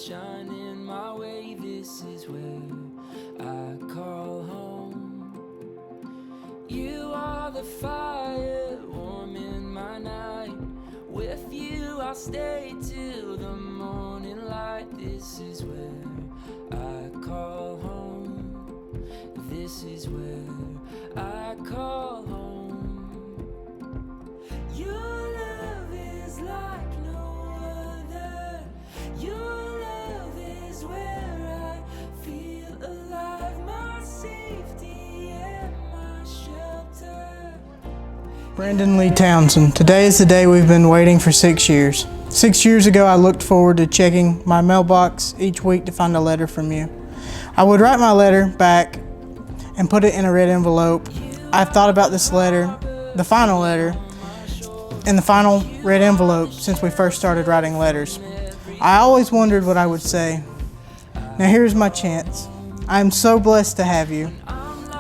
stars shining my way. This is where I call home. You are the fire warm in my night. With you I'll stay till the morning light. This is where I call home. This is where I call home. Your love is like no other. Your love is where I feel alive. My safety and my shelter. Brandon Lee Townsend, today is the day we've been waiting for 6 years. 6 years ago, I looked forward to checking my mailbox each week to find a letter from you. I would write my letter back and put it in a red envelope. I've thought about this letter, the final letter, in the final red envelope since we first started writing letters. I always wondered what I would say. Now here's my chance. I am so blessed to have you.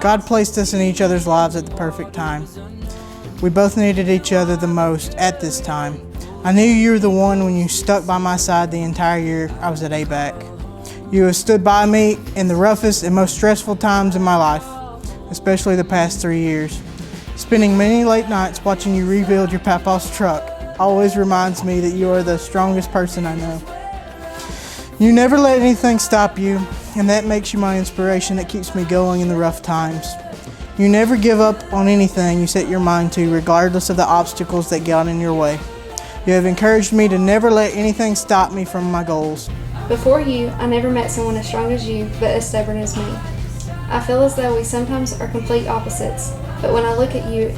God placed us in each other's lives at the perfect time. We both needed each other the most at this time. I knew you were the one when you stuck by my side the entire year I was at ABAC. You have stood by me in the roughest and most stressful times in my life, especially the past 3 years. Spending many late nights watching you rebuild your papa's truck always reminds me that you are the strongest person I know. You never let anything stop you, and that makes you my inspiration that keeps me going in the rough times. You never give up on anything you set your mind to, regardless of the obstacles that get in your way. You have encouraged me to never let anything stop me from my goals. Before you, I never met someone as strong as you, but as stubborn as me. I feel as though we sometimes are complete opposites, but when I look at you,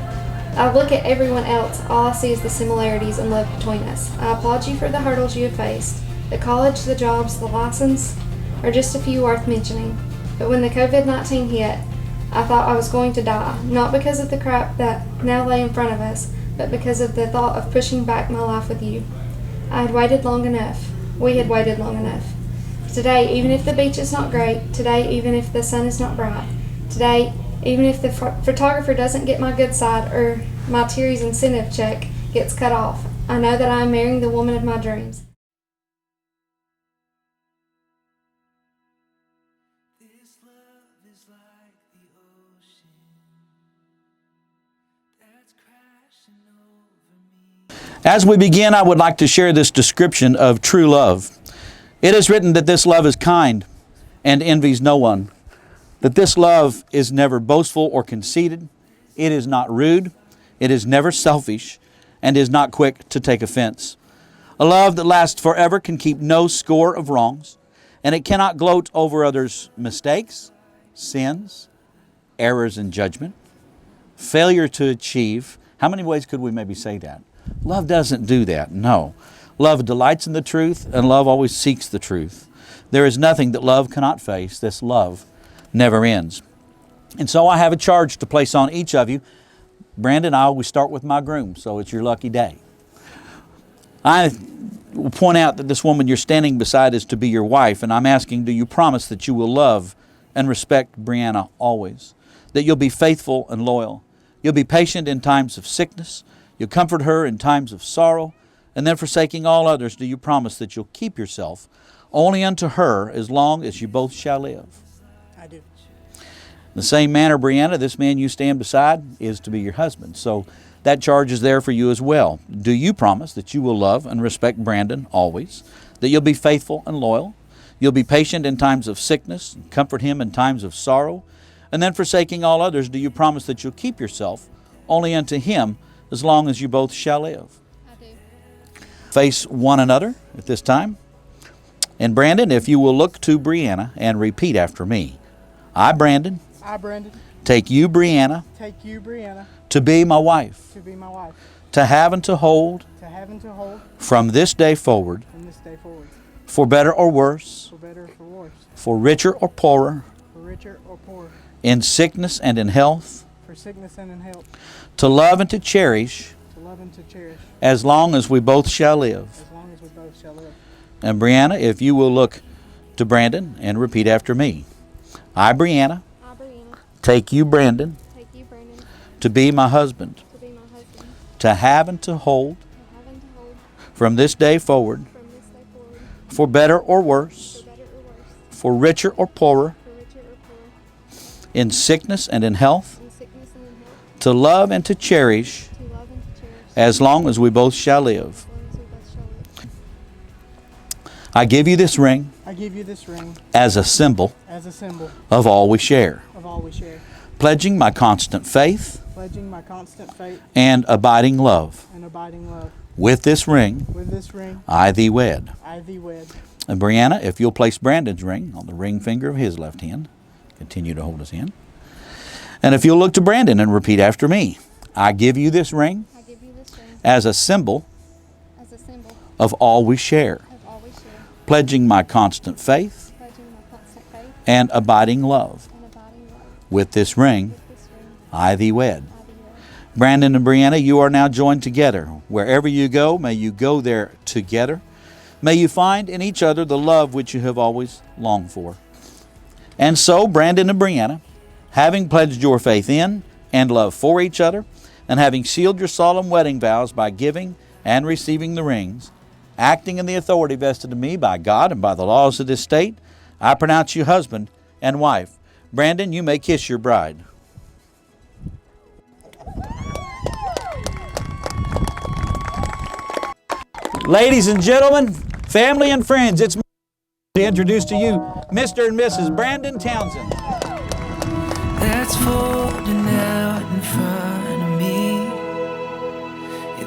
I look at everyone else, all I see is the similarities and love between us. I applaud you for the hurdles you have faced. The college, the jobs, the license are just a few worth mentioning. But when the COVID-19 hit, I thought I was going to die, not because of the crap that now lay in front of us, but because of the thought of pushing back my life with you. I had waited long enough. We had waited long enough. Today, even if the beach is not great, today, even if the sun is not bright, today, even if the photographer doesn't get my good side or my Terry's incentive check gets cut off, I know that I am marrying the woman of my dreams. This love is like the ocean that's crashing over me. As we begin, I would like to share this description of true love. It is written that this love is kind and envies no one, that this love is never boastful or conceited, it is not rude, it is never selfish, and is not quick to take offense. A love that lasts forever can keep no score of wrongs, and it cannot gloat over others' mistakes, sins, errors in judgment, failure to achieve. How many ways could we maybe say that? Love doesn't do that, no. Love delights in the truth, and love always seeks the truth. There is nothing that love cannot face. This love never ends. And so I have a charge to place on each of you. Brandon, I always start with my groom, so it's your lucky day. I will point out that this woman you're standing beside is to be your wife, and I'm asking, do you promise that you will love and respect Breanna always? That you'll be faithful and loyal. You'll be patient in times of sickness. You'll comfort her in times of sorrow. And then forsaking all others, do you promise that you'll keep yourself only unto her as long as you both shall live? I do. In the same manner, Breanna, this man you stand beside is to be your husband. So that charge is there for you as well. Do you promise that you will love and respect Brandon always? That you'll be faithful and loyal? You'll be patient in times of sickness, and comfort him in times of sorrow? And then forsaking all others, do you promise that you'll keep yourself only unto him as long as you both shall live? Face one another at this time. And Brandon, if you will look to Breanna and repeat after me. I, Brandon, take you, Breanna, to be my wife, to have and to hold, from this day forward, for better or worse, for richer or poorer, in sickness and in health, to love and to cherish, as long as we both shall live. And Breanna, if you will look to Brandon and repeat after me. I, Breanna, take you, Brandon, to be my husband, to have and to hold, from this day forward, for better or worse, for richer or poorer, in sickness and in health, to love and to cherish, as long as we both shall live. I give you this ring I give you this ring as a symbol as a symbol of all we share, of all we share, pledging my constant faith pledging my constant faith and abiding love. and abiding love. With this ring, With this ring, I thee wed. I thee wed. And Breanna, if you'll place Brandon's ring on the ring finger of his left hand, continue to hold his hand. And if you'll look to Brandon and repeat after me, I give you this ring I give you this ring as a symbol as a symbol of all we share, of all we share, pledging my constant faith pledging my constant faith and abiding love. and abiding love. With this ring, With this ring, I thee wed. I thee wed. Brandon and Breanna, you are now joined together. Wherever you go, may you go there together. May you find in each other the love which you have always longed for. And so, Brandon and Breanna, having pledged your faith in and love for each other, and having sealed your solemn wedding vows by giving and receiving the rings, acting in the authority vested in me by God and by the laws of this state, I pronounce you husband and wife. Brandon, you may kiss your bride. Ladies and gentlemen, family and friends, it's my pleasure to introduce to you Mr. and Mrs. Brandon Townsend. That's folding out in front of me.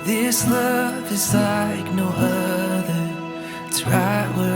This love is like no other. It's right where